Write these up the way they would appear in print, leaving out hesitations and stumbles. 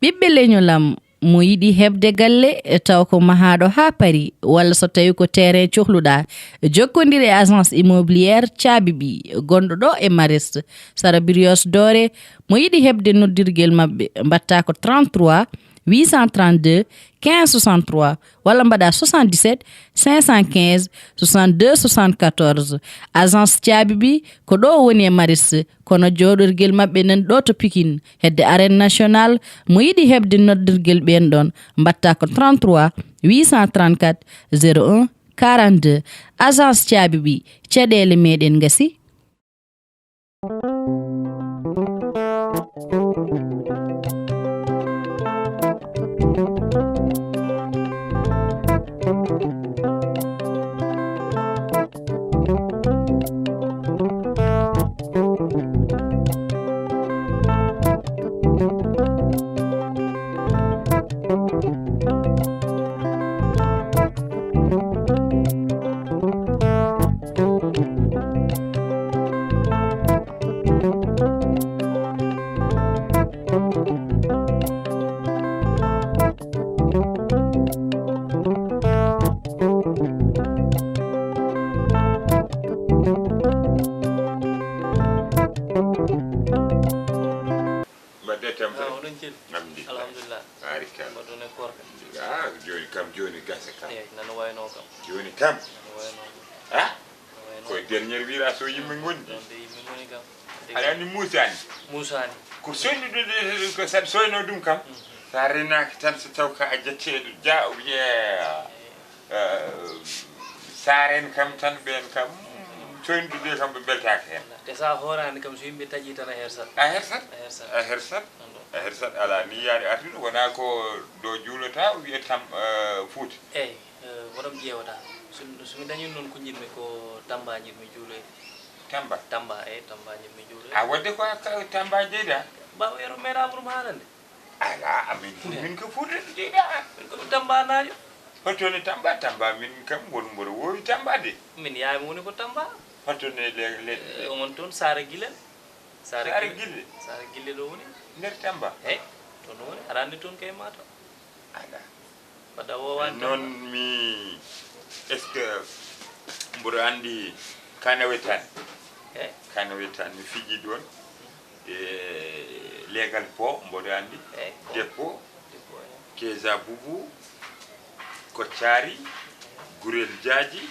ɓiɓɓe leñolam mo yiɗi heɓde galle taw ko mahaɗo ha pari walla so tawi ko terrain cohluɗa jokkodiri e agence immobilière Thiabibi gonɗo ɗo e Mariste Sara Brioche Doré mo yiɗi heɓde noddirguel mabɓe mbatta ko 33 832 15 63 walla mbaɗa 77 515 62 74 agence Thiabibi ko ɗo woni e Mariste kono joɗorguel mabɓe nan ɗo to Pikine hedde arène national mo yiɗi heɓde noddirguel ɓen ɗon mbatta ko 33 834 01 42 agence Thiabibi caɗele meɗen gasi. Alhamdulillah. Barikalla. Badone korka. Ah, joni gasa kam. Nanu wayno kam. Joni kam. Wayno. Ah? Ko dernier virage o yimɓe gondi. Donde yimɓe goni kam. Aɗa andi Musani. Musani. Ko soynude ko saɗa soyno ɗum kam. Sa renaki tan so taw ka a jetteɗo ja o wiye saren kam tan ɓen kam soynude kam ɓe beltaki hen. Te sa horani kam so yimɓe taƴi tan a hersat. A hersat? A hersat? A hersat ala ni yaade artude wona ko do juulata o wiye tam Fouta. Eyyi woɗom ƴeewata somi dañi noon ko jiɗmi ko Tamba jiɗmi juuloyde. Tamba? Tamba Tamba jiɗmi juuloyde. A wadde ko Tamba jeyɗa? Bawo yero meeɗa ɓurum haalande. Ala amin min ko Fouta jeyɗa. Min ko Tamba najo. Hottone Tamba min kam won mboɗo wowi Tamba de. Min yaami woni ko Tamba. Hottone le omon toon Sara Guilel. Sara Guille. Sara Guille ɗo woni. Nder Tamba? Eyyi toon woni aɗa andi toon kay Matam. Ala. Wadda wowani non mi est ce que mboɗo andi Kanawetan. Eyyi Kanawetan mi fiji ɗon e legal po mboɗo andi. Eyyi Deppo Keza Boubou Koccari Gurel Diadji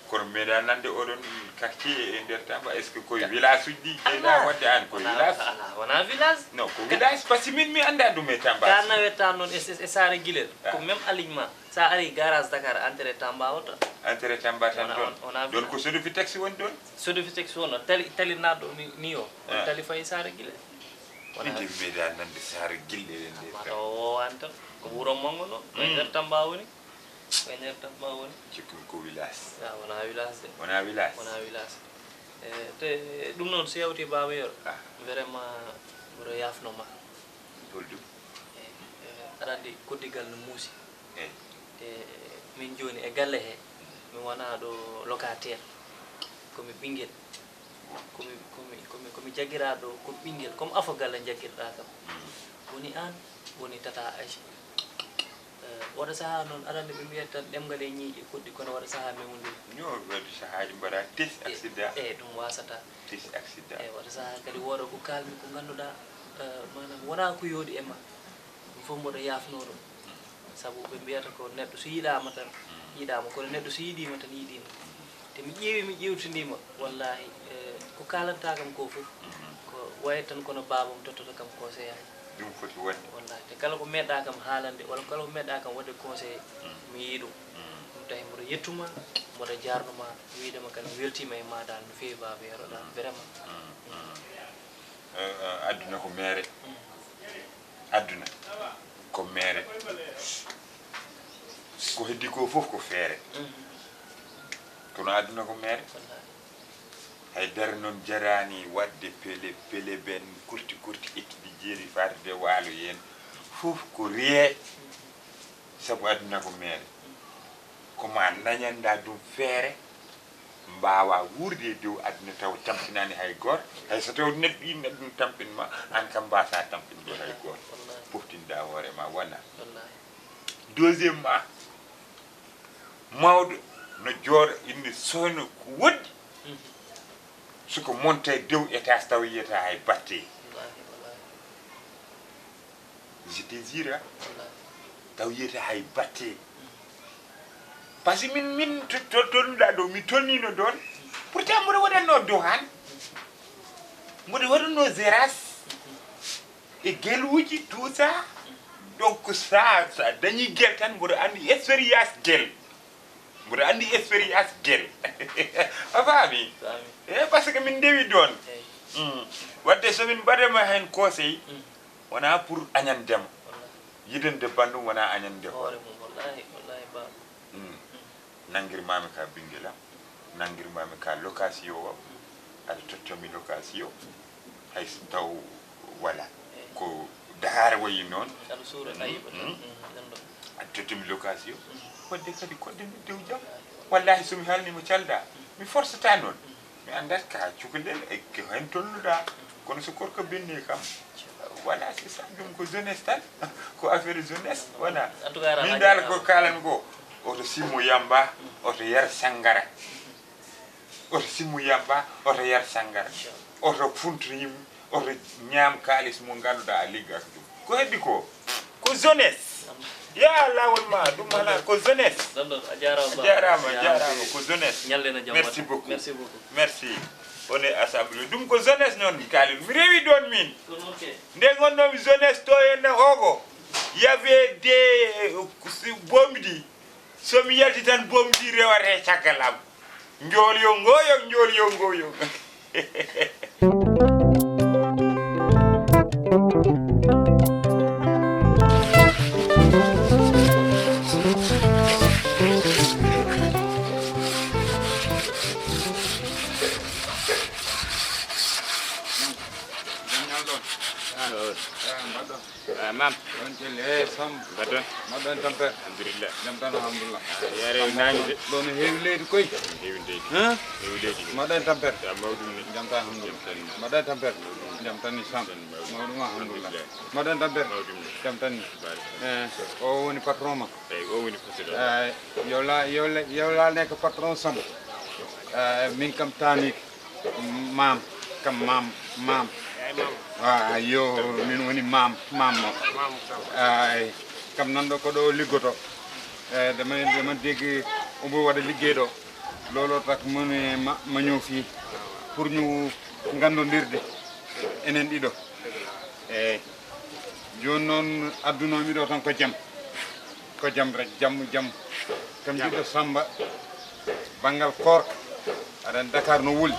kono meeɗa nande oɗon quartier e nder Tamba est ce que koye village uji ɗi jeyɗa wadde an koye village wona village non ko village par ce que min mi anda ɗum e Tamba Kanawetan noon e Sara Guilel ko même alignement sa ari garage Dakar entré Tamba o tan entré Tamba tan wona ɗon ko Sodofi taxi woni ɗon Sodofi taxi wonno tali naɗɗo ni o on tali fayi Sara Guilel inde meeɗa nande Sara Guille e nder mata o wowani tan ko wuuro mango no e nder Tamba woni ko e nder Tamba woni cikkumi ko village wona village de wona village wona village te ɗum noon so yawti Baba Yero vraiment mbiɗo yafnoma holɗum aɗa andi koddigal no muusi eyyi te min joni e galle he mi wona ɗo locataire komi ɓinguel komi jagguiraɗo ko ɓinguel comme afo galle jagguirɗa kam woni an woni tata Aïcha waɗa saaha noon aɗa andi ɓe mbiyata tan ɗemgal e ñiiƴe koɗɗi kono waɗa saaha mewndiri no waɗi sahaji mbaɗa tis accident eyyi ɗum wasata tis accident eyyi waɗa saaha kadi woɗa ko kalmi ko ganduɗa manam wona ko yooɗi e ma ɗum fof mboɗo yafno ɗum saabu ɓe mbiyata ko neɗɗo so yiɗama tan yiɗama kono neɗɗo so yiɗima tan yiɗima te mi ƴeewi mi ƴewtidima wallahi ko kalanta kam ko fof ko wayat tan kono babam tottata kam conseil aji ɗum foti wonde wallahi te kala ko meɗɗa kam haalande walla kala ko meɗɗa kam wadde conseil mi yii ɗum ɗum tawi mboɗo yettuma mboɗo jarnoma wiidema kadi mi weltima e ma dal no fewi Baba Yero ɗa vraiment adduna ko mere adduna ko mere ko heddi ko fof ko feere kono adduna ko mere haydara noon jarani wadde pele ben kurti ekkiɗi jeeri farde waalo yen fof ko riye sabu adduna ko mere koma dañanda ɗum feere mbawa wurde dow adduna taw tampinani hay goto hay so taw neɗɗo yinno ɗum tampinma an kam mbasa tampingo hay goto poftinɗa wona wallahi deuxièmement mawɗo no jooɗo inde sohno ko woɗɗi soko monta e dow étage taw yiyata hay batte wallahi wallahi je désire wallahi taw yiyata hay batte par ce que min tonnuɗa ɗo mi tonnino ɗon pourtant mboɗo waɗanno dow han mboɗo waɗanno géras e geluuji tout ça donc ça dañi guel tan mboɗo andi expérience guel mboɗo andi expérience guel a faami e par ce que min ndewi ɗon wadde somin mbaɗema hen conseil wona pour añandema yidande bandum wona añande hoore mum wallahi wallahi ba nangirmami ka binguelam nangirmami ka location o aɗa tottomi location hay so taw voilà ko dahara wayi noon aɗa suura ayiba aɗa tottomi location wadde kadi koɗɗemi dow jaam wallahi somi halnima calda mi forceta noon mi andat ka cukalel e ko hen tolnuɗa kono so korko benni kam voilà c'est ça ɗum ko jeunesse tan ko affaire jeunesse voilà en tout cas min dal ko kalan ko oto simmo yamba oto yar sangara oto simmo yamba oto yar sangara oto funto yimɓe oto ñaam kalis mo ganduɗa a liggaka ɗum ko heddi ko jeunesse ya lawol ma ɗum ala ko jeunesse don a jarama jarama ko jeunesse ñallena jam merci beaucoup merci beaucoup merci on est assemblé ɗum ko jeunesse noon kalin mi rewi ɗon min nde gonnomi jeunesse to henne ogo y avait des bomdi somi yalti tan bomdi rewate caggal am njool yo ngoyo mam on jelle sam baton madan tamper alhamdulillah jam tan alhamdulillah yare nani de don heewi leydi koy heewi de hein heewi de madan tamper ya mawdum ni jam tan alhamdulillah madan tamper jam tan ni sam mawdum alhamdulillah madan tamper jam tan ni o woni patron ma ay o woni patron yow la nek patron sam min kam tani mam yo min woni mam ay kam nan do ko do liggoto dama dégg umbu wada liggéey do lolo tak mune ma ñëw fi pour ñu ngandondirde enen dido jon non aduna mi do tan ko jam rek jam kam dido samba bangal kor adan Dakar no wul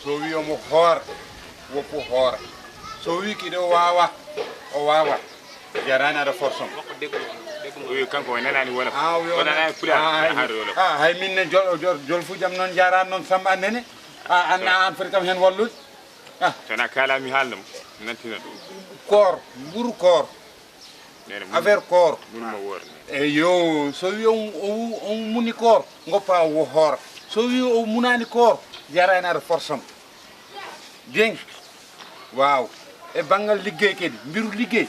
so wi omo hoor woppu hoora so wi kido wawa o wawa jarana da forson oui kanko nanani wala wala hay minne jol fu jam non jaran non samba nene anna an fere kam hen wallude tana kala mi haldum nantina dum koor buru koor affaire koor burma wor e yo so wi on muni koor ngoppa wo hoora so wi o munani koor jarana da forson deng waaw e bangal liggéey kedi mbiru liggéey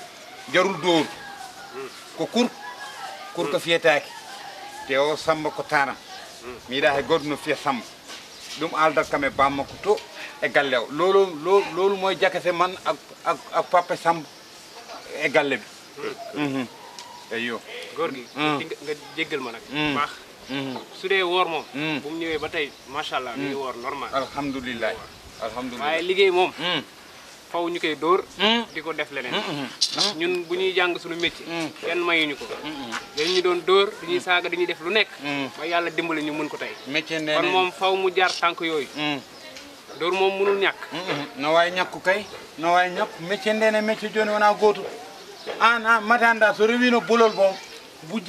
jarul door ko kur ko fiyetaaki te o samba ko tanam mi da hay godno fiya samba dum aldal kam e bamma ko to e gallew lolu moy jakete man ak papa samba e galle bi eyo gorgi nga jéggal ma nak bax sudé wor mom bu mu ñëwé ba tay machallah mi wor normal alhamdulillah waye liggéey mom faw ñu koy door diko def leneen ñun bu ñuy jàng suñu métier kenn mayuñu ko dañ ñu doon door dañuy saaga dañuy def lu nekk ba yàlla dimbali ñu mën ko tey métier kon moom faw mu jaar tànk yooyu door moom mënul ñàkk no waay ñàkku kay no waay ñàkk métier ndene métier joni wona gootu an matanda so rewino bolol moom bu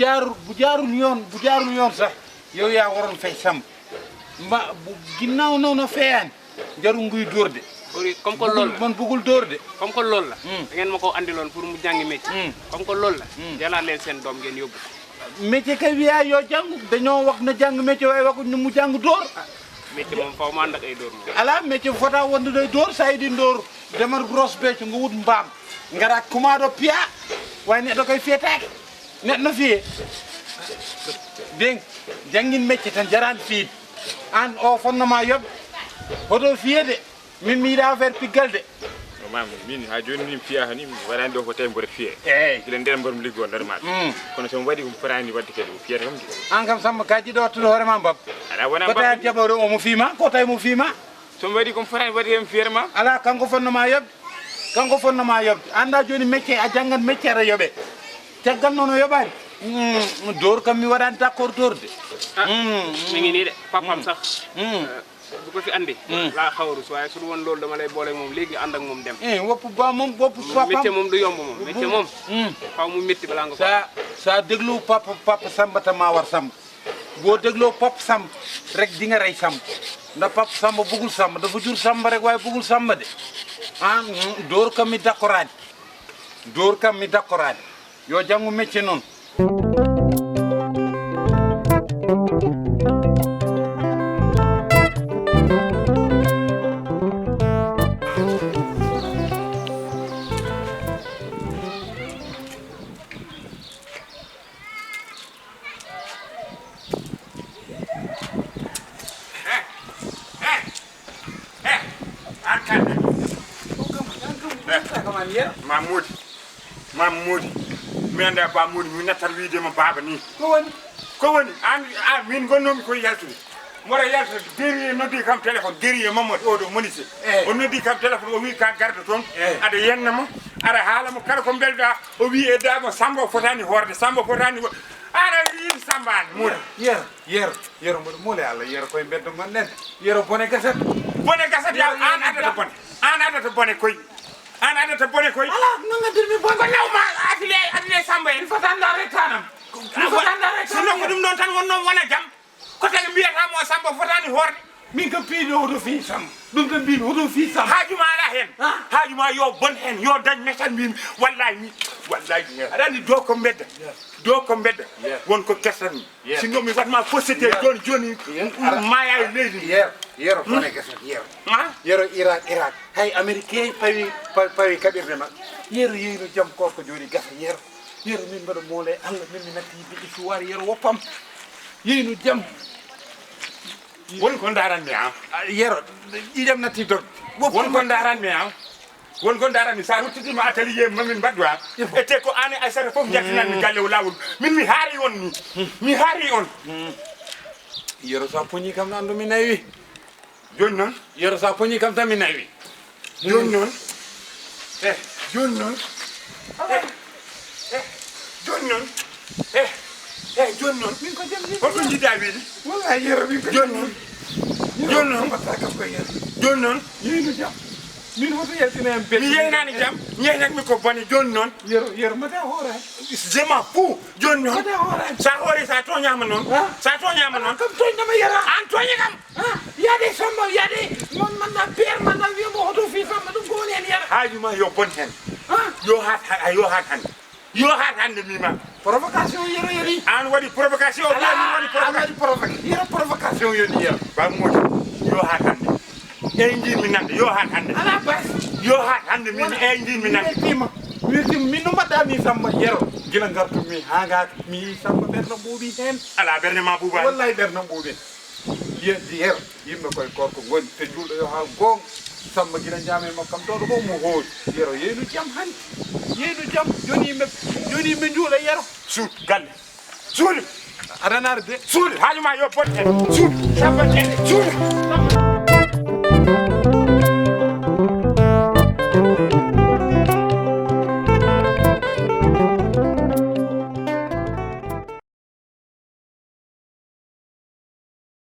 jaarul yoon sax yow yaa waroon fay sam mba ginnaaw no feeyaan jaru nguy door de comme que loolu la man bëggul door de comme que loolu la da ngeen ma ko andiloon pour mu jàngi métier comme que loolu la jëlaat leen seen doom ngeen yóbbu métier kay wiya yoo jàng dañoo wax na jàng métier waaye waxuñ ne mu jàng door métier moom faw ma ànd ak ay door moom ala métier fota wonde day door sa yiɗi door demar grosse becco nga wut mbaam ngara kumaɗo piya way neɗɗo koye fiyetake neɗɗo no fiye den jangguin métier tan jarani fiide an o fonnoma yoɓ hoto fiyede min mi yiɗa affaire piggal de mam min ha joni min fiya hani mi waɗani ɗo ko tawi mboɗo fiye eyyi gila nder mboɗo liggo nder maɗa kono somi waɗi komi fotani wadde kadi o fiyata kam de an kam Samba ka jiɗo wattude hoorema bab ala wona ko tawi jaɓore omo fiima ko tawi mo fiima somi waɗi komi fotani wadde hen fiyata ma ala kanko fonnoma yoɓde kanko fonnoma yoɓde anda joni métier a janggat métier aɗa yoɓe caggal noon o yoɓani dor kam mi waɗani d' accord dorde mi ngi nii de papam sax bu ko fi andi laa xawarus waaye su woon loolu dama lay boole moom léegi ànd ak moom dem woppu ba moom woppu papam métier moom du yomb moom métier moom faaw mu métti balaa nga sa déglu papa Samba ta maa war Samba boo dégloo papa Samba rek di nga rey Samba ndax papa Samba bëggul Samba dafa jur Samba rek waaye bëggul Samba de dóor kam mi d'accordaani dóor kam mi d'accordaani yoo jàngu métier noonu Mamoudi mi anda ba Moudi mi nattal wiidema baba ni ko woni an min gonnomi koye yaltude mora yaltude guerrier noddi kam téléphone guerrier Mamadou oɗo monise o noddi kam téléphone o wi ka garda toon aɗa yennamo aɗa haalamo kala ko belɗa o wi e dama Samba o fotani horde Samba fotani aɗa yiiɗi Samba an Moudi yero mboɗo muule Allah yero koye beddo gonɗen yero bone gasat ya an addata bone koye an adata bone koy ala nangadirmi bone ko nawma atile Samba en fatanda retanam sino ko ɗum ɗon tan wonno wona jam ko tagi mbiyatamo Samba fotani horde min kam piiɗo hoto fi Samba ɗum tan mbimi hoto fi Samba haajuma ala hen haajuma yo bon hen yo dañ metan mbimi wallahi aɗa andi do ko bedda wonko kesatmi sinno mi watma possité joni maya e leydi yero bone gasat yero Irak hay américain pawi kaɓirde ma yero yeyno jaam korko joni gasa yero min mbaɗa moole Allah min mi natti yimɓe histoire yero woppam yeyno jaam won ko daranmi yero ƴiƴam natti dog won ko daranmi won ko daranmi sa ruttitima atelier mamin mbaddu ete ko ane Aissata fof jaltinanmi galle o lawol min mi haari on yero sa poñi kam no andumi nayi joni noon yero sa poñi kam tan mi nayi joni noon joni noon min ko jam holko jiɗɗa wiide wallahi yero min ko joni noon mbatta kam koye yero joni noon yeyno jaam min hoto yaltina en mi yeynani jaam ñeynatmi ko bone joni noon yero mata hoora je m'en fous joni noon mata hoora sa hoori sa toñama noon kam toñnama yera an toñi kam yaade Samba yaade mon manda père manda wiyamo hoto fi Samba ɗum ko woni hen yera haajuma yo bon hen yo hat hande mima provocation yero yeri an waɗi provocation o ɓiya min waɗi provocation yero provocation yoni yero bammoji yo hat hande eyyi jinmi nande yo hat hande ala bas yo hat hande mimi eyyi jinmi nande wirtima min no mbaɗɗa ni Samba yero gila gartumi ha gaka mi yi Samba ɓerno ɓuuɓi hen ala ɓerde ma ɓuuɓani wallahi ɓerno ɓuuɓi yero yimɓe koye korko goni te julɗo yo ha gonga Samba gila jaame makkam ɗoɗo fof mo hooji yero yeyno jaam hande yeyno jaam joni yimɓe juuɗa yero suud galle suudu aɗa nara de suudu haajuma yo bon hen suudu Samba suudu